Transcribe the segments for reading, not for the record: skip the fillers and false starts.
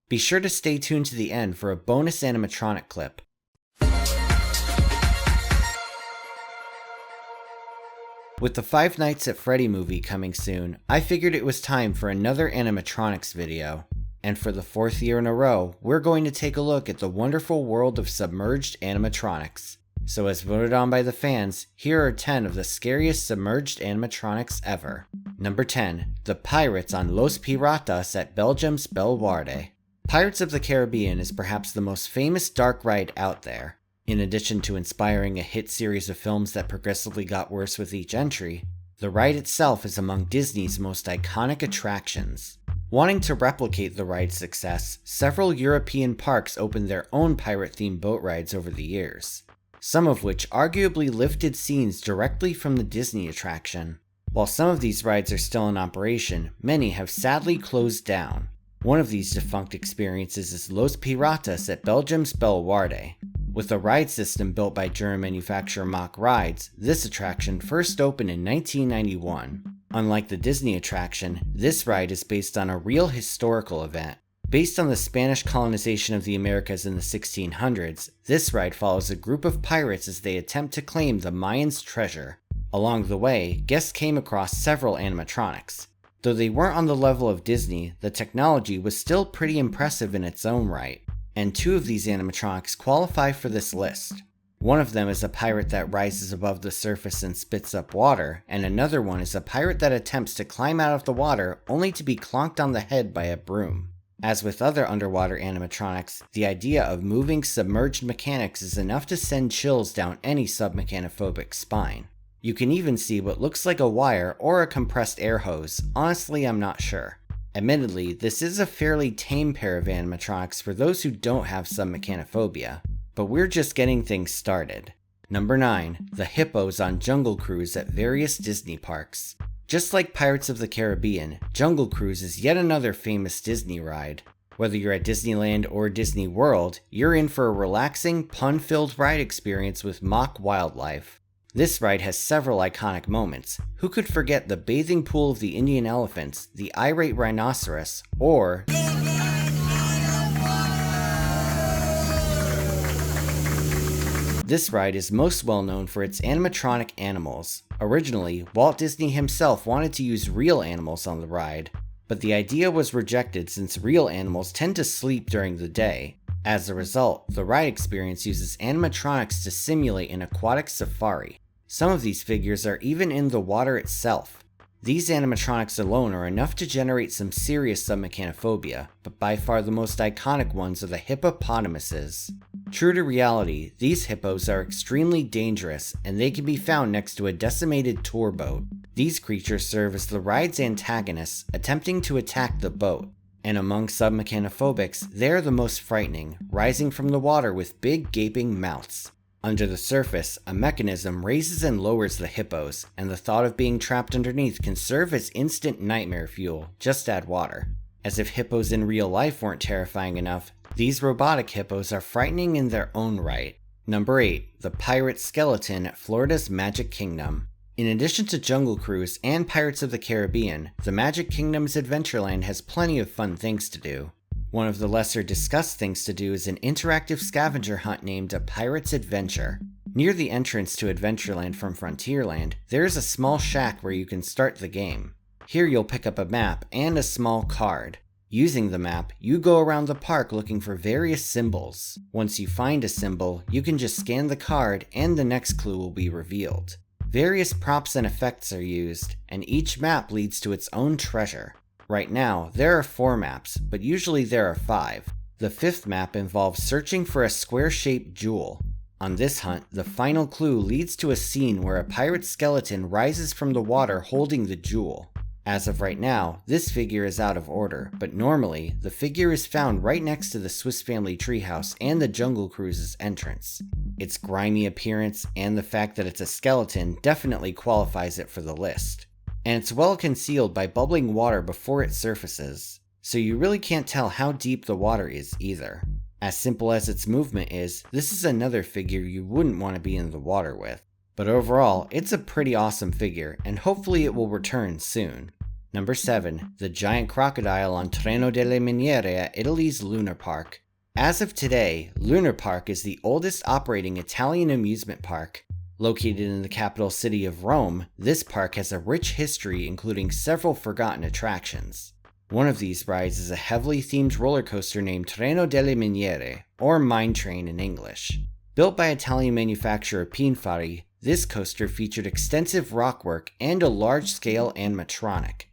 Be sure to stay tuned to the end for a bonus animatronic clip. With the Five Nights at Freddy movie coming soon, I figured it was time for another animatronics video. And for the 4th year in a row, we're going to take a look at the wonderful world of submerged animatronics. So as voted on by the fans, here are 10 of the scariest submerged animatronics ever. Number 10. The Pirates on Los Piratas at Belgium's Bellewaerde. Pirates of the Caribbean is perhaps the most famous dark ride out there. In addition to inspiring a hit series of films that progressively got worse with each entry, the ride itself is among Disney's most iconic attractions. Wanting to replicate the ride's success, several European parks opened their own pirate-themed boat rides over the years, some of which arguably lifted scenes directly from the Disney attraction. While some of these rides are still in operation, many have sadly closed down. One of these defunct experiences is Los Piratas at Belgium's Bellewaerde. With a ride system built by German manufacturer Mack Rides, this attraction first opened in 1991. Unlike the Disney attraction, this ride is based on a real historical event. Based on the Spanish colonization of the Americas in the 1600s, this ride follows a group of pirates as they attempt to claim the Mayans' treasure. Along the way, guests came across several animatronics. Though they weren't on the level of Disney, the technology was still pretty impressive in its own right, and 2 of these animatronics qualify for this list. One of them is a pirate that rises above the surface and spits up water, and another one is a pirate that attempts to climb out of the water only to be clonked on the head by a broom. As with other underwater animatronics, the idea of moving submerged mechanics is enough to send chills down any submechanophobic spine. You can even see what looks like a wire or a compressed air hose. Honestly, I'm not sure. Admittedly, this is a fairly tame pair of animatronics for those who don't have submechanophobia, but we're just getting things started. Number 9. The Hippos on Jungle Cruise at various Disney parks. Just like Pirates of the Caribbean, Jungle Cruise is yet another famous Disney ride. Whether you're at Disneyland or Disney World, you're in for a relaxing, pun-filled ride experience with mock wildlife. This ride has several iconic moments. Who could forget the bathing pool of the Indian elephants, the irate rhinoceros, or this ride is most well known for its animatronic animals. Originally, Walt Disney himself wanted to use real animals on the ride, but the idea was rejected since real animals tend to sleep during the day. As a result, the ride experience uses animatronics to simulate an aquatic safari. Some of these figures are even in the water itself. These animatronics alone are enough to generate some serious submechanophobia, but by far the most iconic ones are the hippopotamuses. True to reality, these hippos are extremely dangerous, and they can be found next to a decimated tour boat. These creatures serve as the ride's antagonists, attempting to attack the boat. And among submechanophobics, they're the most frightening, rising from the water with big gaping mouths. Under the surface, a mechanism raises and lowers the hippos, and the thought of being trapped underneath can serve as instant nightmare fuel. Just add water. As if hippos in real life weren't terrifying enough, these robotic hippos are frightening in their own right. Number 8. The Pirate Skeleton at Florida's Magic Kingdom. In addition to Jungle Cruise and Pirates of the Caribbean, the Magic Kingdom's Adventureland has plenty of fun things to do. One of the lesser discussed things to do is an interactive scavenger hunt named A Pirate's Adventure. Near the entrance to Adventureland from Frontierland, there is a small shack where you can start the game. Here you'll pick up a map and a small card. Using the map, you go around the park looking for various symbols. Once you find a symbol, you can just scan the card and the next clue will be revealed. Various props and effects are used, and each map leads to its own treasure. Right now, there are 4 maps, but usually there are 5. The 5th map involves searching for a square-shaped jewel. On this hunt, the final clue leads to a scene where a pirate skeleton rises from the water holding the jewel. As of right now, this figure is out of order, but normally, the figure is found right next to the Swiss Family Treehouse and the Jungle Cruise's entrance. Its grimy appearance and the fact that it's a skeleton definitely qualifies it for the list. And it's well concealed by bubbling water before it surfaces, so you really can't tell how deep the water is either. As simple as its movement is, this is another figure you wouldn't want to be in the water with. But overall, it's a pretty awesome figure, and hopefully it will return soon. Number 7. The giant crocodile on Treno delle Miniere at Italy's Lunar Park. As of today, Lunar Park is the oldest operating Italian amusement park. Located in the capital city of Rome, this park has a rich history including several forgotten attractions. One of these rides is a heavily themed roller coaster named Treno delle Miniere, or Mine Train in English. Built by Italian manufacturer Pininfarina, this coaster featured extensive rockwork and a large-scale animatronic.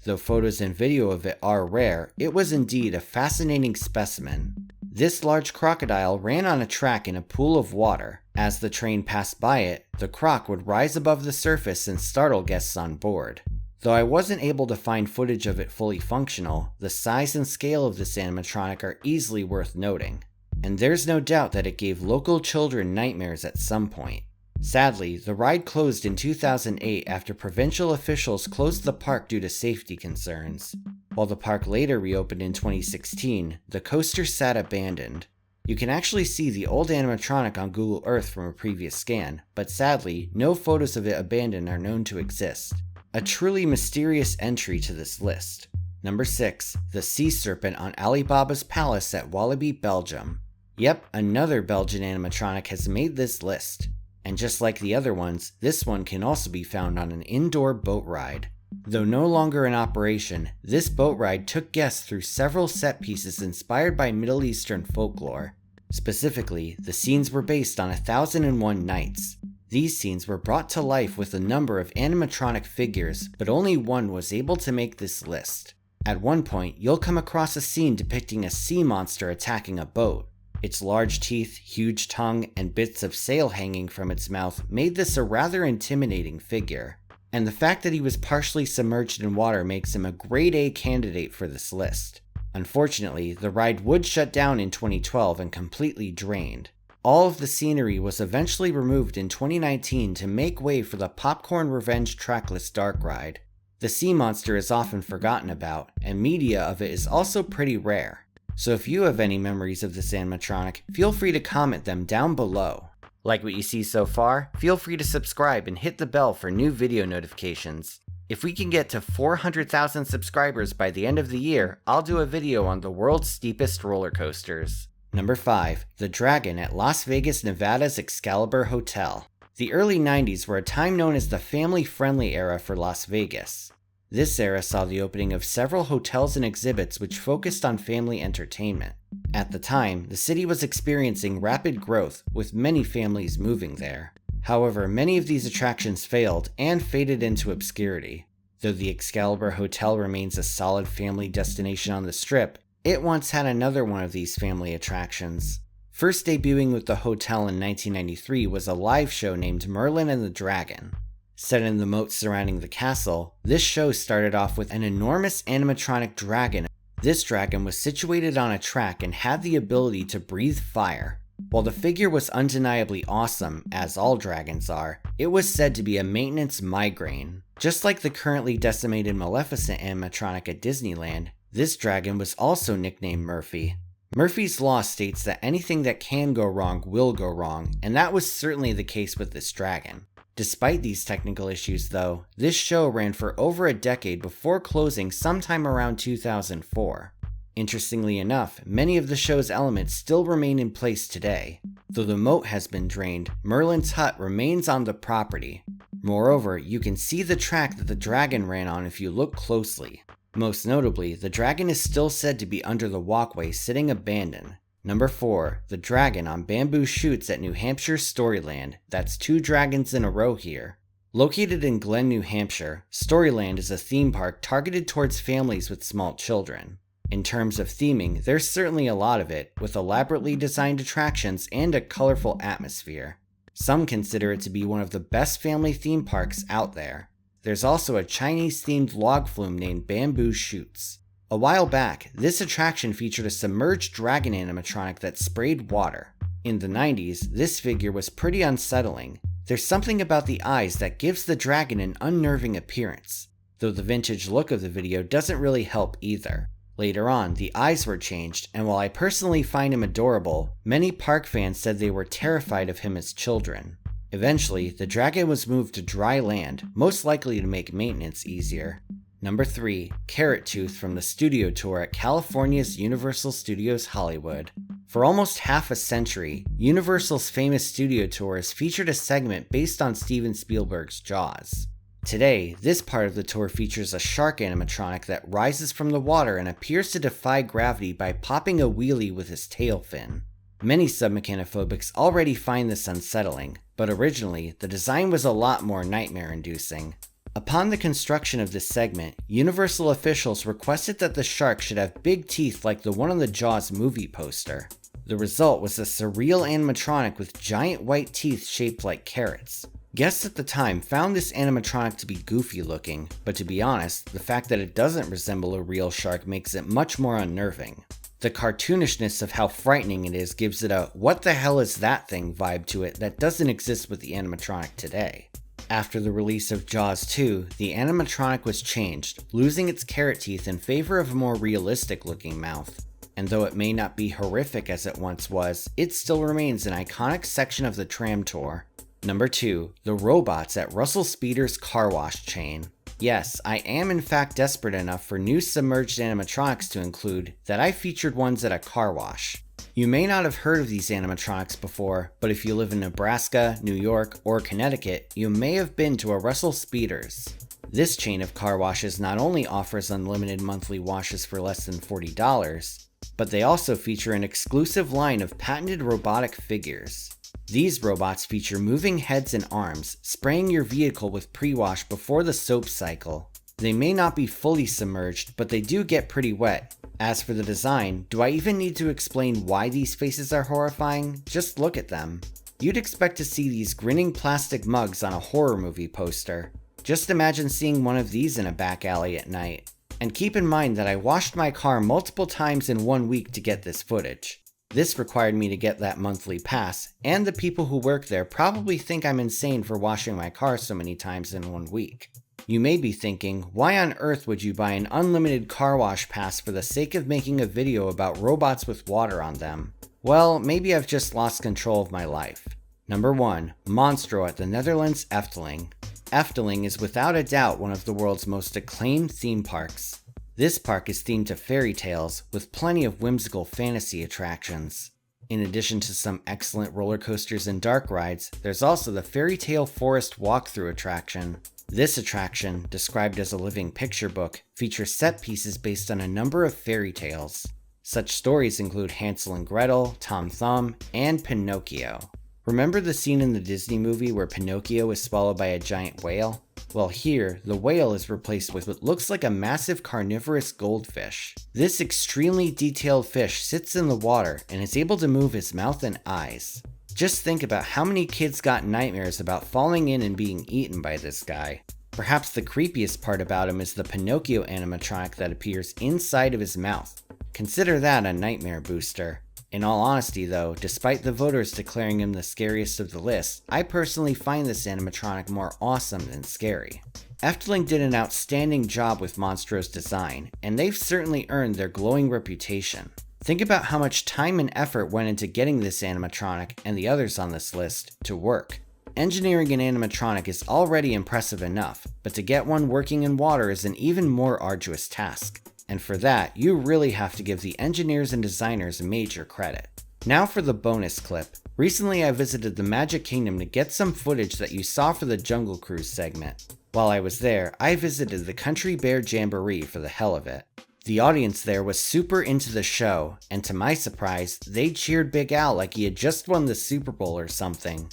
Though photos and video of it are rare, it was indeed a fascinating specimen. This large crocodile ran on a track in a pool of water. As the train passed by it, the croc would rise above the surface and startle guests on board. Though I wasn't able to find footage of it fully functional, the size and scale of this animatronic are easily worth noting. And there's no doubt that it gave local children nightmares at some point. Sadly, the ride closed in 2008 after provincial officials closed the park due to safety concerns. While the park later reopened in 2016, the coaster sat abandoned. You can actually see the old animatronic on Google Earth from a previous scan, but sadly, no photos of it abandoned are known to exist. A truly mysterious entry to this list. Number 6. The Sea Serpent on Alibaba's Palace at Walibi, Belgium. Yep, another Belgian animatronic has made this list. And just like the other ones, this one can also be found on an indoor boat ride. Though no longer in operation, this boat ride took guests through several set pieces inspired by Middle Eastern folklore. Specifically, the scenes were based on 1001 Nights. These scenes were brought to life with a number of animatronic figures, but only one was able to make this list. At one point, you'll come across a scene depicting a sea monster attacking a boat. Its large teeth, huge tongue, and bits of sail hanging from its mouth made this a rather intimidating figure. And the fact that he was partially submerged in water makes him a grade A candidate for this list. Unfortunately, the ride would shut down in 2012 and completely drained. All of the scenery was eventually removed in 2019 to make way for the Popcorn Revenge trackless dark ride. The sea monster is often forgotten about, and media of it is also pretty rare. So if you have any memories of this animatronic, feel free to comment them down below. Like what you see so far? Feel free to subscribe and hit the bell for new video notifications. If we can get to 400,000 subscribers by the end of the year, I'll do a video on the world's steepest roller coasters. Number 5. The Dragon at Las Vegas, Nevada's Excalibur Hotel. The early 90s were a time known as the family-friendly era for Las Vegas. This era saw the opening of several hotels and exhibits which focused on family entertainment. At the time, the city was experiencing rapid growth, with many families moving there. However, many of these attractions failed and faded into obscurity. Though the Excalibur Hotel remains a solid family destination on the Strip, it once had another one of these family attractions. First debuting with the hotel in 1993 was a live show named Merlin and the Dragon. Set in the moat surrounding the castle, this show started off with an enormous animatronic dragon. This dragon was situated on a track and had the ability to breathe fire. While the figure was undeniably awesome, as all dragons are, it was said to be a maintenance migraine. Just like the currently decimated Maleficent animatronic at Disneyland, this dragon was also nicknamed Murphy. Murphy's Law states that anything that can go wrong will go wrong, and that was certainly the case with this dragon. Despite these technical issues though, this show ran for over a decade before closing sometime around 2004. Interestingly enough, many of the show's elements still remain in place today. Though the moat has been drained, Merlin's hut remains on the property. Moreover, you can see the track that the dragon ran on if you look closely. Most notably, the dragon is still said to be under the walkway sitting abandoned. Number 4. The Dragon on Bamboo Chutes at New Hampshire's Storyland. That's 2 dragons in a row here. Located in Glen, New Hampshire, Storyland is a theme park targeted towards families with small children. In terms of theming, there's certainly a lot of it, with elaborately designed attractions and a colorful atmosphere. Some consider it to be one of the best family theme parks out there. There's also a Chinese-themed log flume named Bamboo Chutes. A while back, this attraction featured a submerged dragon animatronic that sprayed water. In the 90s, this figure was pretty unsettling. There's something about the eyes that gives the dragon an unnerving appearance, though the vintage look of the video doesn't really help either. Later on, the eyes were changed, and while I personally find him adorable, many park fans said they were terrified of him as children. Eventually, the dragon was moved to dry land, most likely to make maintenance easier. Number 3. Carrot Tooth from the studio tour at California's Universal Studios Hollywood. For almost half a century, Universal's famous studio tours featured a segment based on Steven Spielberg's Jaws. Today, this part of the tour features a shark animatronic that rises from the water and appears to defy gravity by popping a wheelie with his tail fin. Many submechanophobics already find this unsettling, but originally, the design was a lot more nightmare-inducing. Upon the construction of this segment, Universal officials requested that the shark should have big teeth like the one on the Jaws movie poster. The result was a surreal animatronic with giant white teeth shaped like carrots. Guests at the time found this animatronic to be goofy looking, but to be honest, the fact that it doesn't resemble a real shark makes it much more unnerving. The cartoonishness of how frightening it is gives it a "what the hell is that thing" vibe to it that doesn't exist with the animatronic today. After the release of Jaws 2, the animatronic was changed, losing its carrot teeth in favor of a more realistic looking mouth. And though it may not be horrific as it once was, it still remains an iconic section of the tram tour. Number 2. The robots at Russell Speeder's car wash chain. Yes, I am in fact desperate enough for new submerged animatronics to include that I featured ones at a car wash. You may not have heard of these animatronics before, but if you live in Nebraska, New York, or Connecticut, you may have been to a Russell Speeder's. This chain of car washes not only offers unlimited monthly washes for less than $40, but they also feature an exclusive line of patented robotic figures. These robots feature moving heads and arms, spraying your vehicle with pre-wash before the soap cycle. They may not be fully submerged, but they do get pretty wet. As for the design, do I even need to explain why these faces are horrifying? Just look at them. You'd expect to see these grinning plastic mugs on a horror movie poster. Just imagine seeing one of these in a back alley at night. And keep in mind that I washed my car multiple times in 1 week to get this footage. This required me to get that monthly pass, and the people who work there probably think I'm insane for washing my car so many times in 1 week. You may be thinking, why on earth would you buy an unlimited car wash pass for the sake of making a video about robots with water on them? Well, maybe I've just lost control of my life. Number 1. Monstro at the Netherlands Efteling. Efteling is without a doubt one of the world's most acclaimed theme parks. This park is themed to fairy tales, with plenty of whimsical fantasy attractions. In addition to some excellent roller coasters and dark rides, there's also the Fairy Tale Forest walkthrough attraction. This attraction, described as a living picture book, features set pieces based on a number of fairy tales. Such stories include Hansel and Gretel, Tom Thumb, and Pinocchio. Remember the scene in the Disney movie where Pinocchio is swallowed by a giant whale? Well, here, the whale is replaced with what looks like a massive carnivorous goldfish. This extremely detailed fish sits in the water and is able to move his mouth and eyes. Just think about how many kids got nightmares about falling in and being eaten by this guy. Perhaps the creepiest part about him is the Pinocchio animatronic that appears inside of his mouth. Consider that a nightmare booster. In all honesty though, despite the voters declaring him the scariest of the list, I personally find this animatronic more awesome than scary. Efteling did an outstanding job with Monstro's design, and they've certainly earned their glowing reputation. Think about how much time and effort went into getting this animatronic, and the others on this list, to work. Engineering an animatronic is already impressive enough, but to get one working in water is an even more arduous task. And for that, you really have to give the engineers and designers major credit. Now for the bonus clip. Recently I visited the Magic Kingdom to get some footage that you saw for the Jungle Cruise segment. While I was there, I visited the Country Bear Jamboree for the hell of it. The audience there was super into the show, and to my surprise, they cheered Big Al like he had just won the Super Bowl or something.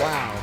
Wow.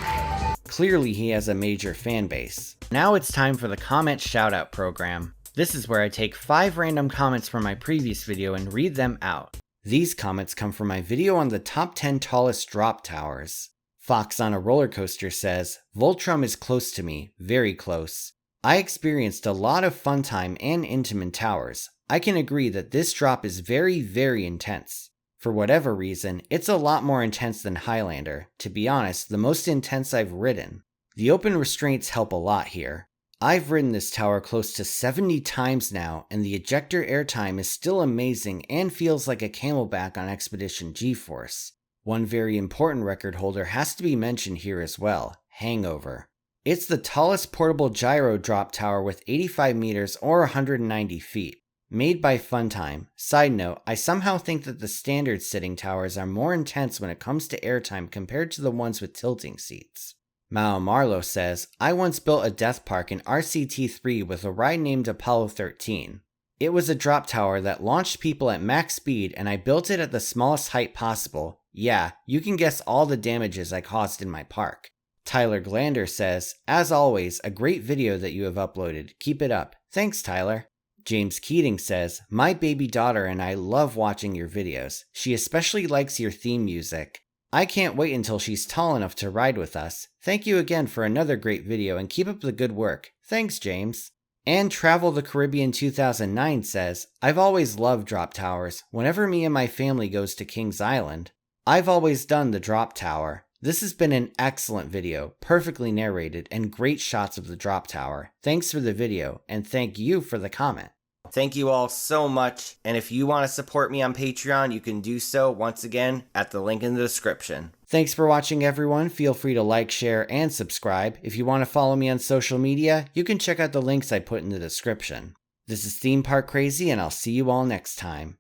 Clearly he has a major fan base. Now it's time for the comment shoutout program. This is where I take 5 random comments from my previous video and read them out. These comments come from my video on the top 10 tallest drop towers. Fox on a Roller Coaster says, Voltrum is close to me, very close. I experienced a lot of fun time and Intamin towers. I can agree that this drop is very, very intense. For whatever reason, it's a lot more intense than Highlander, to be honest, the most intense I've ridden. The open restraints help a lot here. I've ridden this tower close to 70 times now, and the ejector airtime is still amazing and feels like a camelback on Expedition G-Force. One very important record holder has to be mentioned here as well, Hangover. It's the tallest portable gyro drop tower with 85 meters or 190 feet. Made by Funtime. Side note, I somehow think that the standard sitting towers are more intense when it comes to airtime compared to the ones with tilting seats. Mao Marlowe says, I once built a death park in RCT3 with a ride named Apollo 13. It was a drop tower that launched people at max speed and I built it at the smallest height possible. Yeah, you can guess all the damages I caused in my park. Tyler Glander says, as always, a great video that you have uploaded. Keep it up. Thanks, Tyler. James Keating says, my baby daughter and I love watching your videos. She especially likes your theme music. I can't wait until she's tall enough to ride with us. Thank you again for another great video and keep up the good work. Thanks, James. And Travel the Caribbean 2009 says, I've always loved drop towers. Whenever me and my family goes to Kings Island, I've always done the drop tower. This has been an excellent video, perfectly narrated, and great shots of the drop tower. Thanks for the video, and thank you for the comment. Thank you all so much, and if you want to support me on Patreon, you can do so once again at the link in the description. Thanks for watching, everyone. Feel free to like, share, and subscribe. If you want to follow me on social media, you can check out the links I put in the description. This is Theme Park Crazy, and I'll see you all next time.